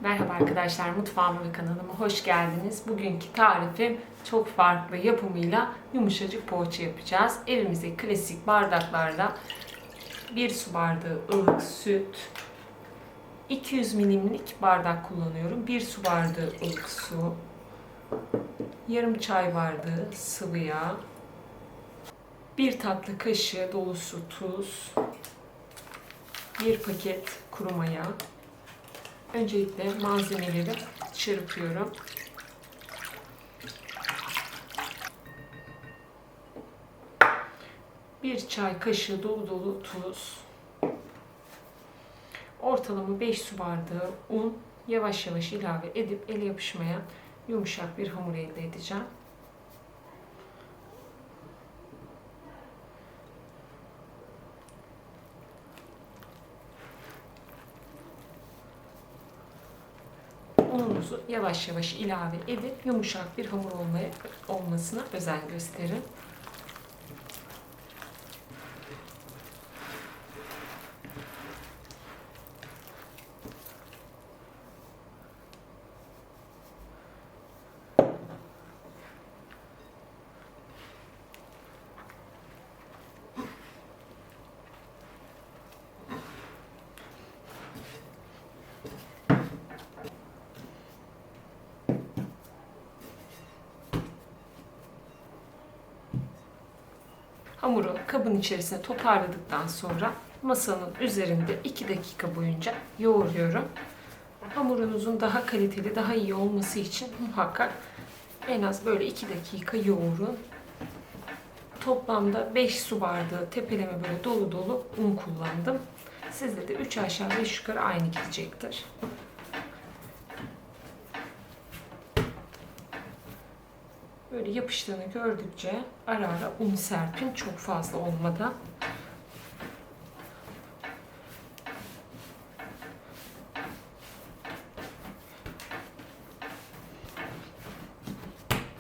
Merhaba arkadaşlar, mutfağıma ve kanalıma hoş geldiniz. Bugünkü tarifim çok farklı yapımıyla yumuşacık poğaça yapacağız. Evimizdeki klasik bardaklarda 1 su bardağı ılık süt, 200 milimlik bardak kullanıyorum. 1 su bardağı ılık su, yarım çay bardağı sıvı yağ, 1 tatlı kaşığı dolusu tuz, 1 paket kuru maya. Öncelikle malzemeleri çırpıyorum. Bir çay kaşığı dolu dolu tuz. Ortalama 5 su bardağı un. Yavaş yavaş ilave edip ele yapışmayan yumuşak bir hamur elde edeceğim. Ununuzu yavaş yavaş ilave edip yumuşak bir hamur olmasına özen gösterin. Hamuru kabın içerisine toparladıktan sonra masanın üzerinde 2 dakika boyunca yoğuruyorum. Hamurunuzun daha kaliteli, daha iyi olması için muhakkak en az böyle 2 dakika yoğurun. Toplamda 5 su bardağı tepeleme böyle dolu dolu un kullandım. Sizde de 3 aşağı 5 yukarı aynı gidecektir. Böyle yapıştığını gördükçe ara ara un serpin, çok fazla olmadan.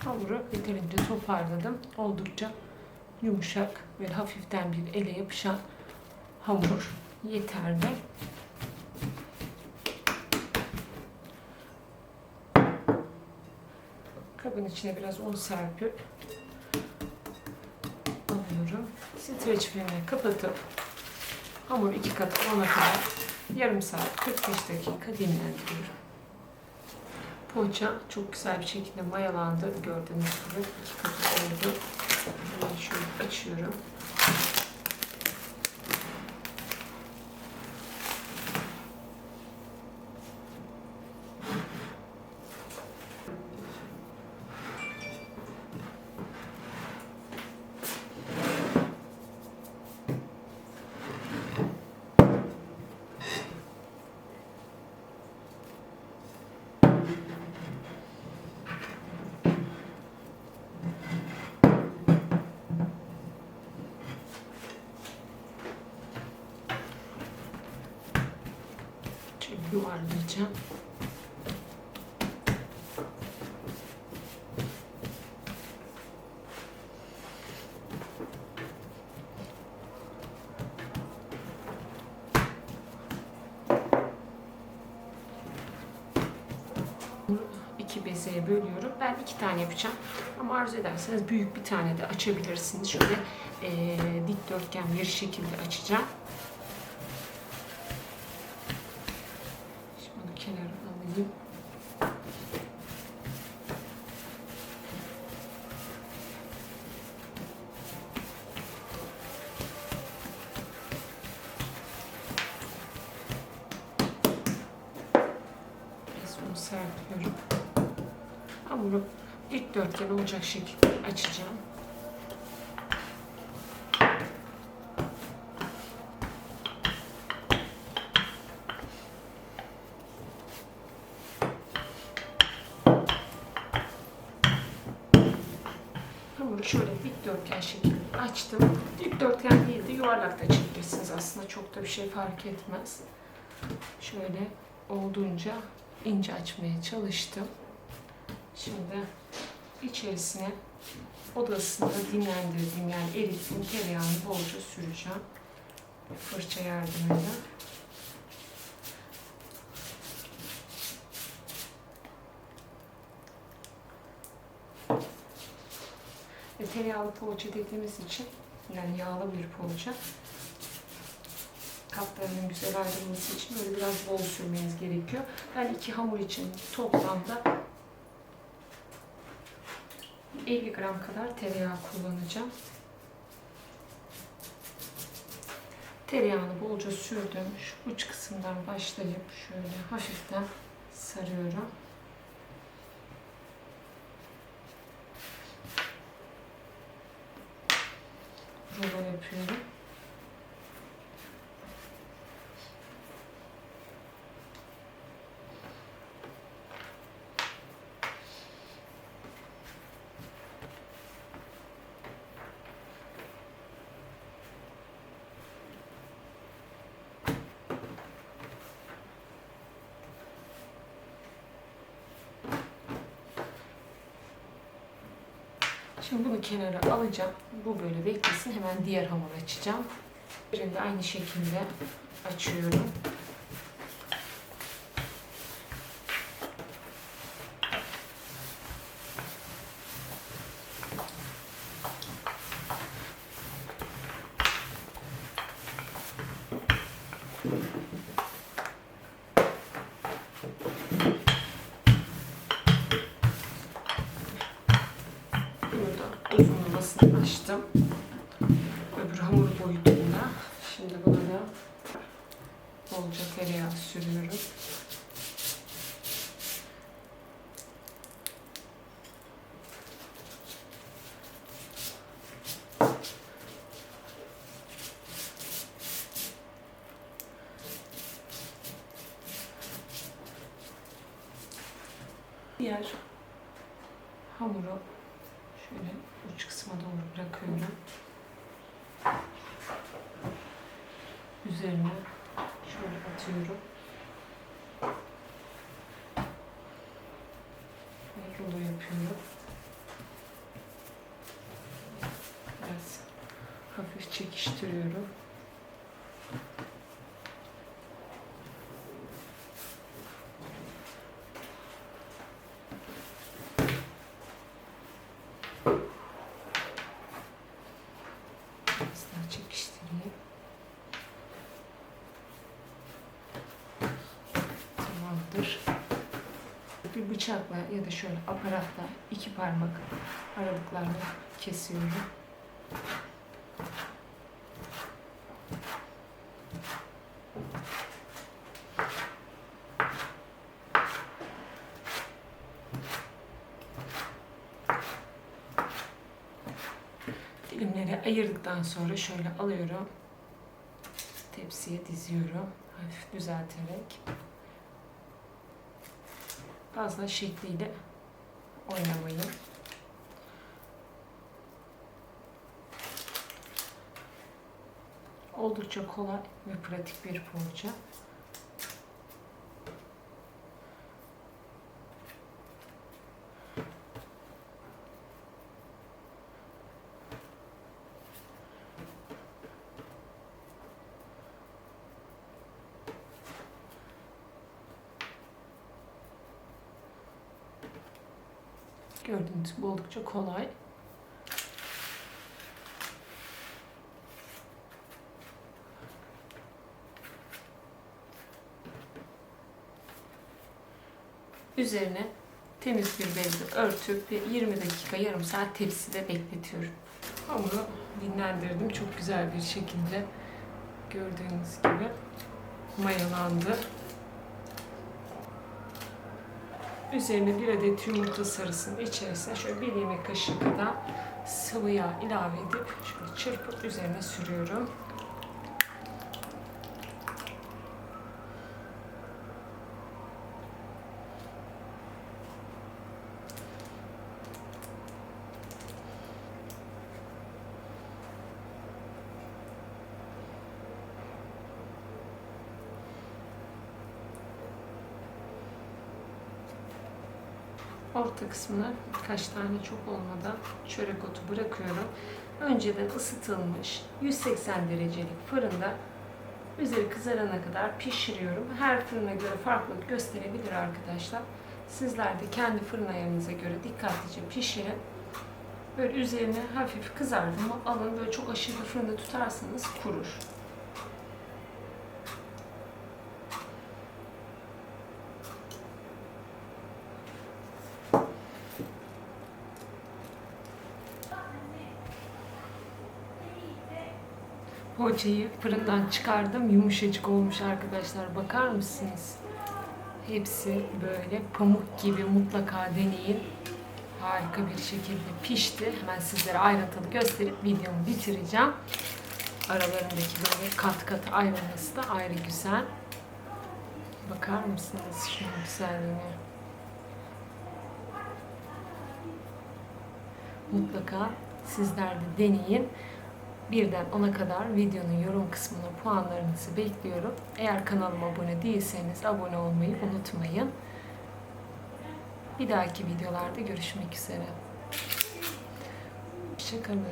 Hamuru yeterince toparladım. Oldukça yumuşak ve hafiften bir ele yapışan hamur yeterli. Kabın içine biraz un serpip alıyorum. Streç filmini kapatıp hamur 2 kat olana kadar yarım saat 45 dakika dinlendiriyorum. Poğaça çok güzel bir şekilde mayalandı. Gördüğünüz gibi 2 katı oldu. Bunu şöyle açıyorum. Yuvarlayacağım. Bunu 2 bezeye bölüyorum. Ben 2 tane yapacağım. Ama arzu ederseniz büyük bir tane de açabilirsiniz. Şöyle dikdörtgen bir şekilde açacağım. Kenara alayım. Biraz un serpiyorum. Hamuru dikdörtgen olacak şekilde açacağım. Hamuru şöyle dikdörtgen şekilde açtım. Dikdörtgen değil de yuvarlak da açabilirsiniz aslında. Çok da bir şey fark etmez. Şöyle olduğunca ince açmaya çalıştım. Şimdi içerisine oda ısısında dinlendirdiğim, yani erittiğim tereyağını bolca süreceğim. Fırça yardımıyla. Tereyağlı poğaça dediğimiz için, yani yağlı bir poğaça, katlarının güzel ayrılması için böyle biraz bol sürmeniz gerekiyor. Ben 2 hamur için toplamda 50 gram kadar tereyağı kullanacağım. Tereyağını bolca sürdüm. Şu uç kısımdan başlayıp şöyle hafiften sarıyorum. Rulo yapıyorum. Şimdi bunu kenara alacağım. Bu böyle beklesin. Hemen diğer hamur açacağım. Şimdi aynı şekilde açıyorum. Uzunlamasını açtım. Öbür hamur boyutunda. Şimdi buna da bolca tereyağı sürüyorum. Diğer hamuru şöyle uç kısma doğru bırakıyorum. Üzerine şöyle atıyorum. Ve rulo yapıyorum. Biraz hafif çekiştiriyorum. Biraz daha çekiştireyim. Tamamdır. Bir bıçakla ya da şöyle aparatla 2 parmak aralıklarla kesiyorum. Dilimleri ayırdıktan sonra şöyle alıyorum. Tepsiye diziyorum. Hafif düzelterek. Fazla şekliyle oynamayın. Oldukça kolay ve pratik bir poğaça. Gördüğünüz gibi oldukça kolay. Üzerine temiz bir bezle örtüp 20 dakika, yarım saat tepside bekletiyorum. Hamuru dinlendirdim. Çok güzel bir şekilde gördüğünüz gibi mayalandı. Üzerine bir adet yumurta sarısının içerisine şöyle 1 yemek kaşığı kadar sıvı yağ ilave edip şöyle çırpıp üzerine sürüyorum. Orta kısmına birkaç tane çok olmadan çörek otu bırakıyorum. Önceden ısıtılmış 180 derecelik fırında üzeri kızarana kadar pişiriyorum. Her fırına göre farklılık gösterebilir arkadaşlar. Sizler de kendi fırın ayarınıza göre dikkatlice pişirin. Böyle üzerine hafif kızardı mı alın, böyle çok aşırı fırında tutarsanız kurur. Poğaçayı fırından çıkardım. Yumuşacık olmuş arkadaşlar. Bakar mısınız? Hepsi böyle pamuk gibi, mutlaka deneyin. Harika bir şekilde pişti. Hemen sizlere ayrıntılı gösterip videomu bitireceğim. Aralarındaki böyle kat kat ayrılması da ayrı güzel. Bakar mısınız şunun güzelliğine? Mutlaka sizler de deneyin. Birden 10'a kadar videonun yorum kısmına puanlarınızı bekliyorum. Eğer kanalıma abone değilseniz abone olmayı unutmayın. Bir dahaki videolarda görüşmek üzere. Hoşça kalın.